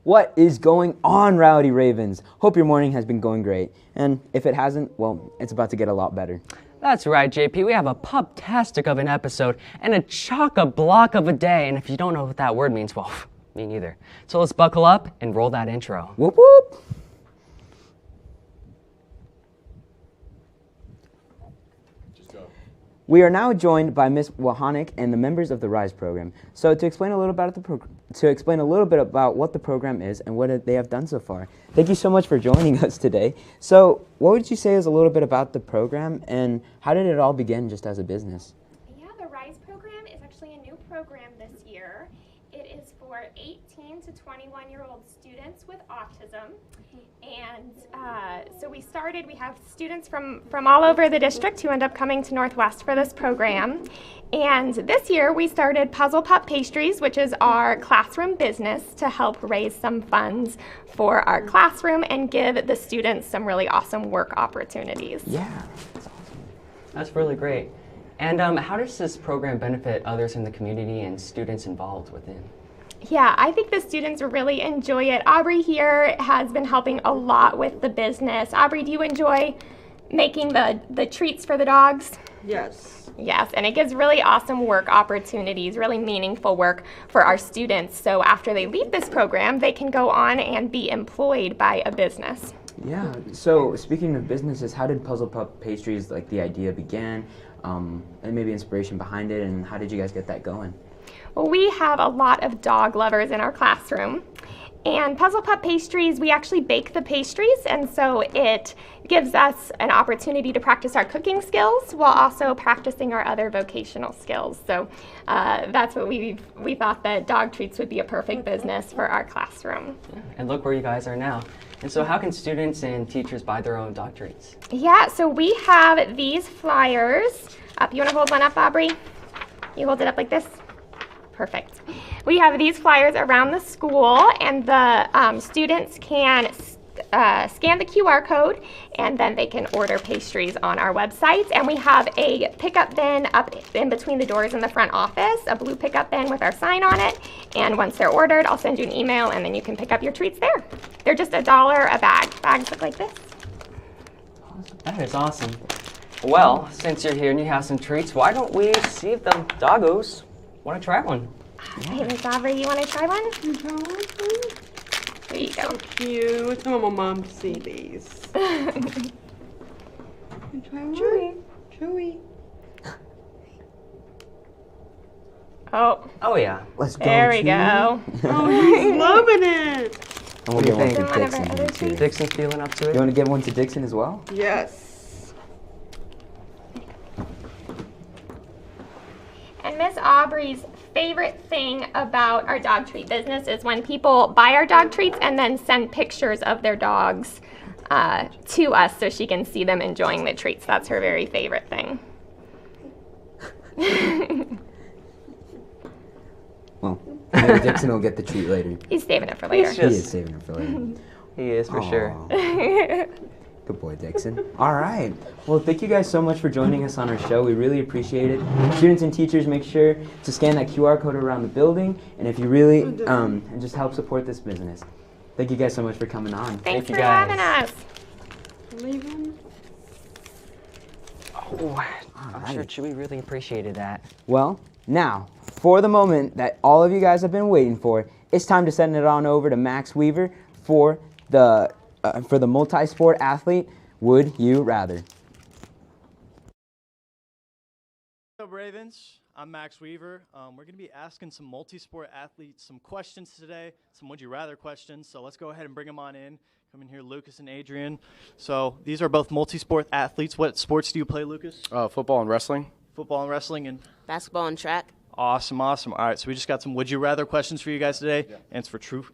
What is going on, Rowdy Ravens? Hope your morning has been going great. And if it hasn't, well, it's about to get a lot better. That's right, JP. We have a pub-tastic of an episode and a chock-a-block of a day. And if you don't know what that word means, well, me neither. So let's buckle up and roll that intro. Whoop whoop! We are now joined by Ms. Wahanick and the members of the RISE program. So to explain a little bit about what the program is and what they have done so far. Thank you so much for joining us today. So what would you say is a little bit about the program and how did it all begin just as a business? Yeah, the RISE program is actually a new program this year. It is for 18 to 21-year-old students with autism. And so we have students from all over the district who end up coming to Northwest for this program. And this year we started Puzzle Pup Pastries, which is our classroom business to help raise some funds for our classroom and give the students some really awesome work opportunities. Yeah, that's awesome. That's really great. And how does this program benefit others in the community and students involved within? Yeah, I think the students really enjoy it. Aubrey here has been helping a lot with the business. Aubrey, do you enjoy making the treats for the dogs? Yes. Yes, and it gives really awesome work opportunities, really meaningful work for our students. So after they leave this program, they can go on and be employed by a business. Yeah, so speaking of businesses, how did Puzzle Pup Pastries, like the idea began, and maybe inspiration behind it, and how did you guys get that going? Well, we have a lot of dog lovers in our classroom, and Puzzle Pup Pastries, we actually bake the pastries, and so it gives us an opportunity to practice our cooking skills while also practicing our other vocational skills. So that's what we thought that dog treats would be a perfect business for our classroom. Yeah. And look where you guys are now. And so how can students and teachers buy their own dog treats? Yeah, so we have these flyers. You want to hold one up, Aubrey? You hold it up like this? Perfect. We have these flyers around the school, and the students can scan the QR code, and then they can order pastries on our website. And we have a pickup bin up in between the doors in the front office, a blue pickup bin with our sign on it. And once they're ordered, I'll send you an email, and then you can pick up your treats there. They're just $1 a bag. Bags look like this. That is awesome. Well, since you're here and you have some treats, why don't we see if the doggos want to try one? Hey, Miss Aubrey, you want to try one? There you go. So cute. I want my mom to see these. Can I try one? Chewy. Oh yeah. Let's go. There we go. Oh, he's loving it. And we'll get one think? to One of our Dixon other too. treats? Dixon feeling up to it? You want to give one to Dixon as well? Yes. And Miss Aubrey's favorite thing about our dog treat business is when people buy our dog treats and then send pictures of their dogs to us so she can see them enjoying the treats. That's her very favorite thing. Well, maybe Dixon will get the treat later. He's saving it for later. He is saving it for later. He is for sure. Aw. Good boy, Dixon. All right. Well, thank you guys so much for joining us on our show. We really appreciate it. Students and teachers, make sure to scan that QR code around the building. And if you really, and just help support this business. Thank you guys so much for coming on. Thanks you for guys. having us. Leaving. Oh, I'm sure Chewy really appreciated that. Well, now, for the moment that all of you guys have been waiting for, it's time to send it on over to Max Weaver for the multi-sport athlete. Would you rather? What's up, Ravens? I'm Max Weaver. We're going to be asking some multi-sport athletes some questions today, some would you rather questions. So let's go ahead and bring them on in. Come in here, Lucas and Adrian. So these are both multi-sport athletes. What sports do you play, Lucas? Football and wrestling. Football and wrestling and Basketball and track. awesome. All right, so we just got some would you rather questions for you guys today. Yeah.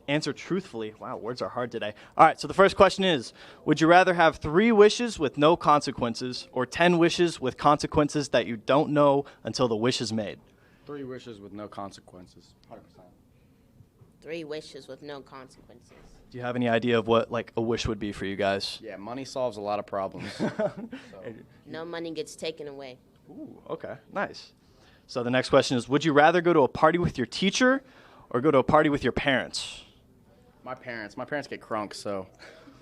Answer truthfully. Wow, words are hard today. All right, so the first question is, would you rather have 3 wishes with no consequences or 10 wishes with consequences that you don't know until the wish is made? 3 wishes with no consequences. 100%. 3 wishes with no consequences. Do you have any idea of what like a wish would be for you guys? Yeah, money solves a lot of problems. No money gets taken away. Ooh, okay, nice. So the next question is, would you rather go to a party with your teacher or go to a party with your parents? My parents get crunk, so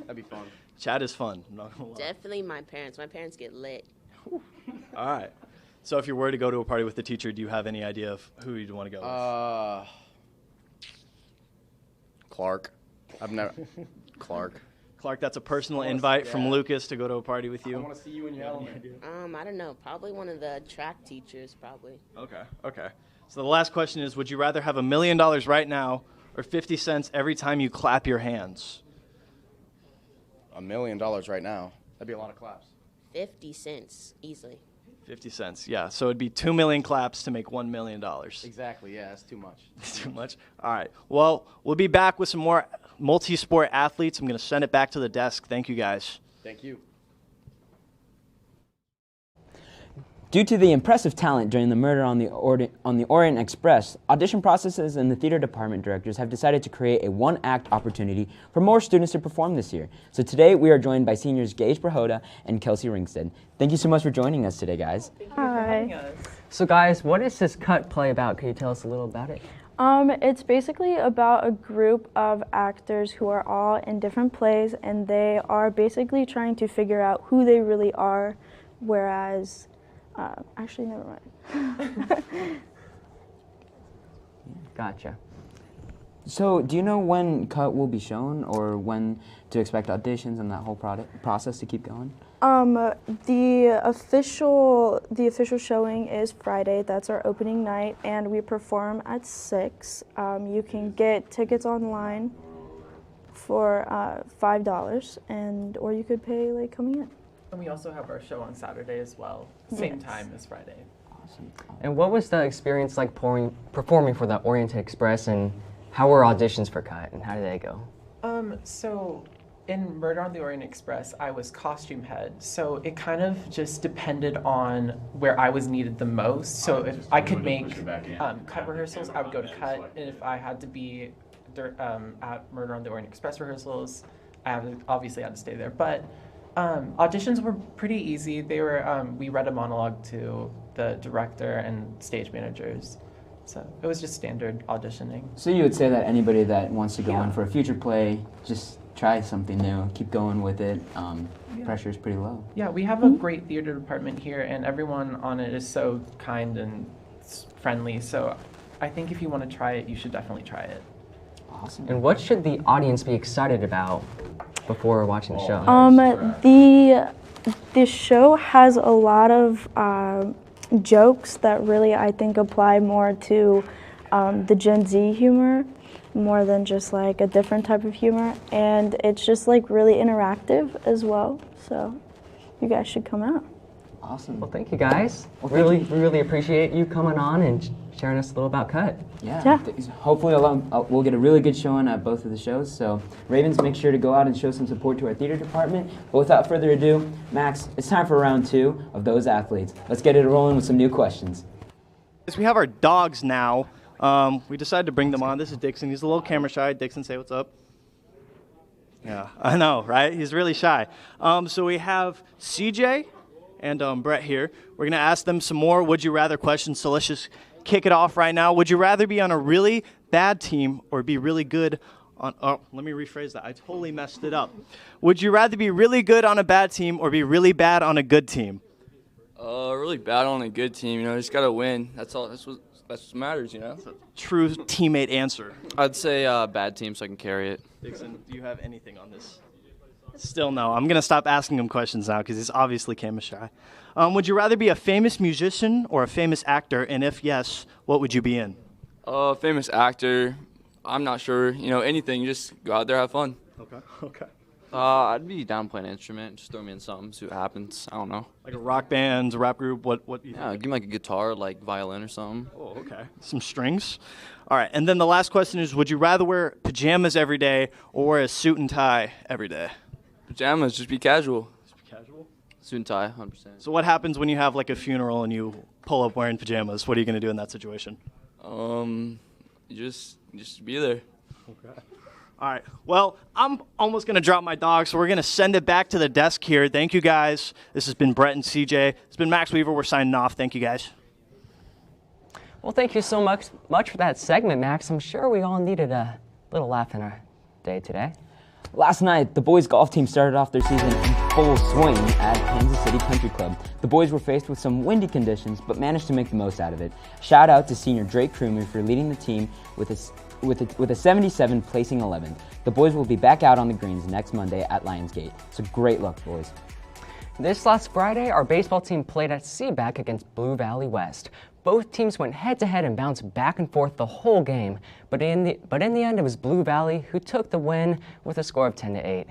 that'd be fun. Chat is fun. I'm not gonna lie. Definitely my parents. My parents get lit. All right. So if you were to go to a party with the teacher, do you have any idea of who you'd want to go with? Clark. Clark. Clark, that's a personal invite from Lucas to go to a party with I you. want to see you in your element. I don't know. Probably one of the track teachers, probably. Okay. So the last question is, would you rather have $1 million right now or 50 cents every time you clap your hands? $1 million right now. That'd be a lot of claps. 50 cents, easily. 50 cents, yeah. So it'd be 2 million claps to make $1 million. Exactly, yeah, that's too much. Too much? All right. Well, we'll be back with some more multi-sport athletes. I'm going to send it back to the desk. Thank you, guys. Thank you. Due to the impressive talent during the murder on the Orient Express, audition processes and the theater department directors have decided to create a one-act opportunity for more students to perform this year. So today we are joined by seniors Gage Brahoda and Kelsey Ringstead. Thank you so much for joining us today, guys. Hi. So guys, what is this cut play about? Can you tell us a little about it? It's basically about a group of actors who are all in different plays, and they are basically trying to figure out who they really are, whereas, actually, never mind. Gotcha. So do you know when cut will be shown or when to expect auditions and that whole process to keep going? The official showing is Friday. That's our opening night, and we perform at 6. You can get tickets online for $5, or you could pay like coming in. And we also have our show on Saturday as well, same time as Friday. Awesome. And what was the experience like performing for the Orient Express, and how were auditions for cut, and how did they go? So in Murder on the Orient Express, I was costume head, so it kind of just depended on where I was needed the most. So if I could make cut rehearsals, I would go to cut, and if I had to be at Murder on the Orient Express rehearsals, obviously had to stay there. But auditions were pretty easy. They were we read a monologue to the director and stage managers, so it was just standard auditioning. So you would say that anybody that wants to go in for a future play, just try something new, keep going with it. Pressure is pretty low. Yeah, we have a great theater department here, and everyone on it is so kind and friendly. So I think if you want to try it, you should definitely try it. Awesome. And what should the audience be excited about before watching the show? The show has a lot of jokes that really, I think, apply more to the Gen Z humor, more than just like a different type of humor, and it's just like really interactive as well. So you guys should come out. Awesome. Well, thank you guys. Well, we really appreciate you coming on and sharing us a little about cut. Yeah. Hopefully we'll get a really good showing at both of the shows. So Ravens, make sure to go out and show some support to our theater department. But without further ado, Max, it's time for round 2 of Those Athletes. Let's get it rolling with some new questions. We have our dogs now. We decided to bring them on. This is Dixon. He's a little camera shy. Dixon, say what's up. Yeah, I know, right? He's really shy. So we have CJ and Brett here. We're going to ask them some more Would You Rather questions. So let's just kick it off right now. Would you rather be on a really bad team or be really good on... Oh, let me rephrase that. I totally messed it up. Would you rather be really good on a bad team or be really bad on a good team? Really bad on a good team. You know, just got to win. That's all. That's what matters, you know? True teammate answer. I'd say bad team so I can carry it. Dixon, do you have anything on this? Still no. I'm going to stop asking him questions now because he's obviously camera shy. Would you rather be a famous musician or a famous actor? And if yes, what would you be in? Famous actor. I'm not sure. You know, anything. You just go out there, have fun. Okay. I'd be down playing an instrument. Just throw me in something, see what happens. I don't know. Like a rock band, a rap group, what do you think? Yeah, give me like a guitar, like violin or something. Oh, okay. Some strings. All right, and then the last question is, would you rather wear pajamas every day or wear a suit and tie every day? Pajamas, just be casual. Casual? Suit and tie, 100%. So what happens when you have like a funeral and you pull up wearing pajamas? What are you going to do in that situation? You just be there. Okay. All right. Well, I'm almost going to drop my dog, so we're going to send it back to the desk here. Thank you, guys. This has been Brett and CJ. It's been Max Weaver. We're signing off. Thank you, guys. Well, thank you so much for that segment, Max. I'm sure we all needed a little laugh in our day today. Last night, the boys' golf team started off their season in full swing at Kansas City Country Club. The boys were faced with some windy conditions, but managed to make the most out of it. Shout out to senior Drake Croomer for leading the team with a 77 placing 11th. The boys will be back out on the greens next Monday at Lionsgate. So great luck, boys. This last Friday, our baseball team played at Seaback against Blue Valley West. Both teams went head-to-head and bounced back and forth the whole game, but in the end, it was Blue Valley who took the win with a score of 10-8.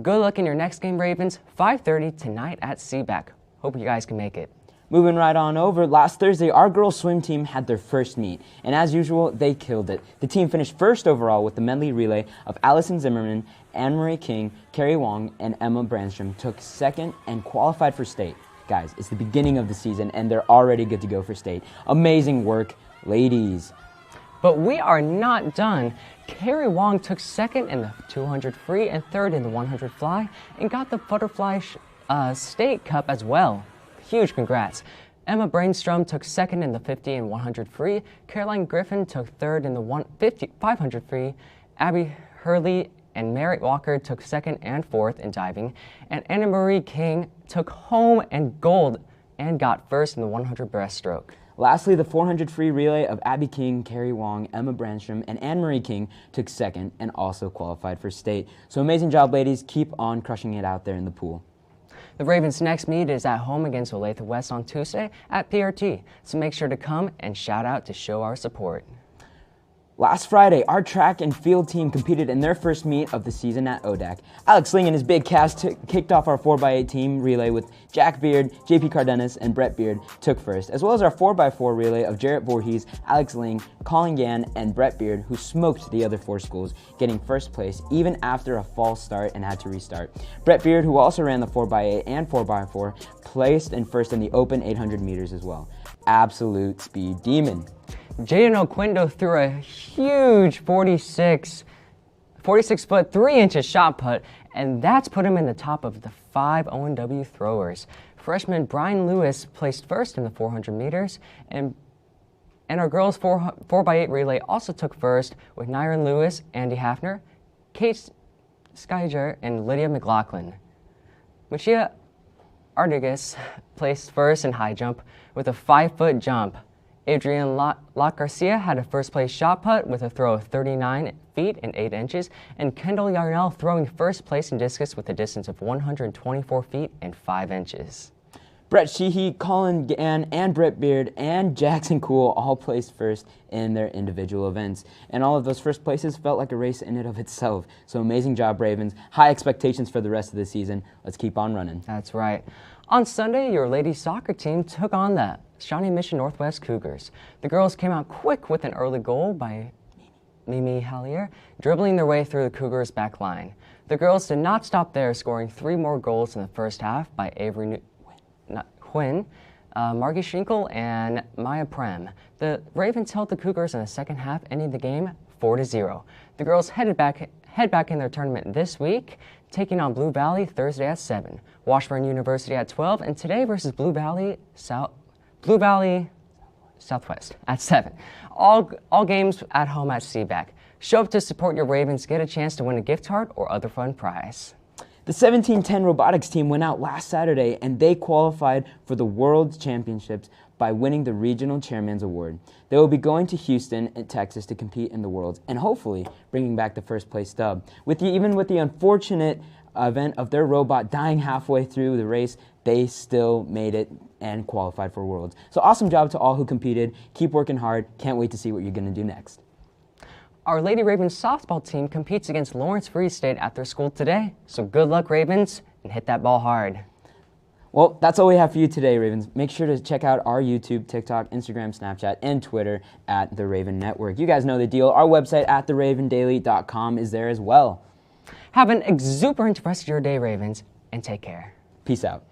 Good luck in your next game, Ravens. 5:30 tonight at Seaback. Hope you guys can make it. Moving right on over, last Thursday, our girls' swim team had their first meet, and as usual, they killed it. The team finished first overall with the medley relay of Allison Zimmerman, Anne-Marie King, Carrie Wong, and Emma Brandstrom took second and qualified for state. Guys, it's the beginning of the season, and they're already good to go for state. Amazing work, ladies. But we are not done. Carrie Wong took second in the 200 free and third in the 100 fly, and got the butterfly state cup as well. Huge congrats. Emma Brainstrom took second in the 50 and 100 free. Caroline Griffin took third in the 500 free. Abby Hurley and Merritt Walker took second and fourth in diving. And Anna Marie King took home and gold and got first in the 100 breaststroke. Lastly, the 400 free relay of Abby King, Carrie Wong, Emma Brandstrom, and Anne-Marie King took second and also qualified for state. So amazing job, ladies. Keep on crushing it out there in the pool. The Ravens' next meet is at home against Olathe West on Tuesday at PRT, so make sure to come and shout out to show our support. Last Friday, our track and field team competed in their first meet of the season at ODAC. Alex Ling and his big cast kicked off our 4x8 team relay with Jack Beard, JP Cardenas, and Brett Beard took first, as well as our 4x4 relay of Jarrett Voorhees, Alex Ling, Colin Gann, and Brett Beard, who smoked the other four schools, getting first place even after a false start and had to restart. Brett Beard, who also ran the 4x8 and 4x4, placed in first in the open 800 meters as well. Absolute speed demon. Jaden Oquindo threw a huge 46 foot 3 inches shot put, and that's put him in the top of the 5 ONW throwers. Freshman Brian Lewis placed first in the 400 meters, and our girls 4x8 relay also took first with Nyron Lewis, Andy Hafner, Kate Skyger, and Lydia McLaughlin. Machia Artigas placed first in high jump with a 5-foot jump. Adrienne Locke Garcia had a first-place shot put with a throw of 39 feet and 8 inches, and Kendall Yarnell throwing first place in discus with a distance of 124 feet and 5 inches. Brett Sheehy, Colin Gann, and Brett Beard, and Jackson Cool all placed first in their individual events. And all of those first places felt like a race in and of itself. So amazing job, Ravens. High expectations for the rest of the season. Let's keep on running. That's right. On Sunday, your ladies soccer team took on the Shawnee Mission Northwest Cougars. The girls came out quick with an early goal by Mimi Hallier, dribbling their way through the Cougars' back line. The girls did not stop there, scoring 3 more goals in the first half by Avery Quinn, Margie Schinkel, and Maya Prem. The Ravens held the Cougars in the second half, ending the game 4-0. The girls head back in their tournament this week, taking on Blue Valley Thursday at 7, Washburn University at 12, and today versus Blue Valley Southwest at 7. All games at home at Seaback. Show up to support your Ravens, get a chance to win a gift card or other fun prize. The 1710 robotics team went out last Saturday, and they qualified for the World Championships by winning the Regional Chairman's Award. They will be going to Houston, Texas to compete in the Worlds, and hopefully bringing back the first place dub. Even with the unfortunate event of their robot dying halfway through the race, they still made it and qualified for Worlds. So awesome job to all who competed. Keep working hard. Can't wait to see what you're going to do next. Our Lady Ravens softball team competes against Lawrence Free State at their school today. So good luck, Ravens, and hit that ball hard. Well, that's all we have for you today, Ravens. Make sure to check out our YouTube, TikTok, Instagram, Snapchat, and Twitter at The Raven Network. You guys know the deal. Our website at theravendaily.com is there as well. Have an exuberant rest of your day, Ravens, and take care. Peace out.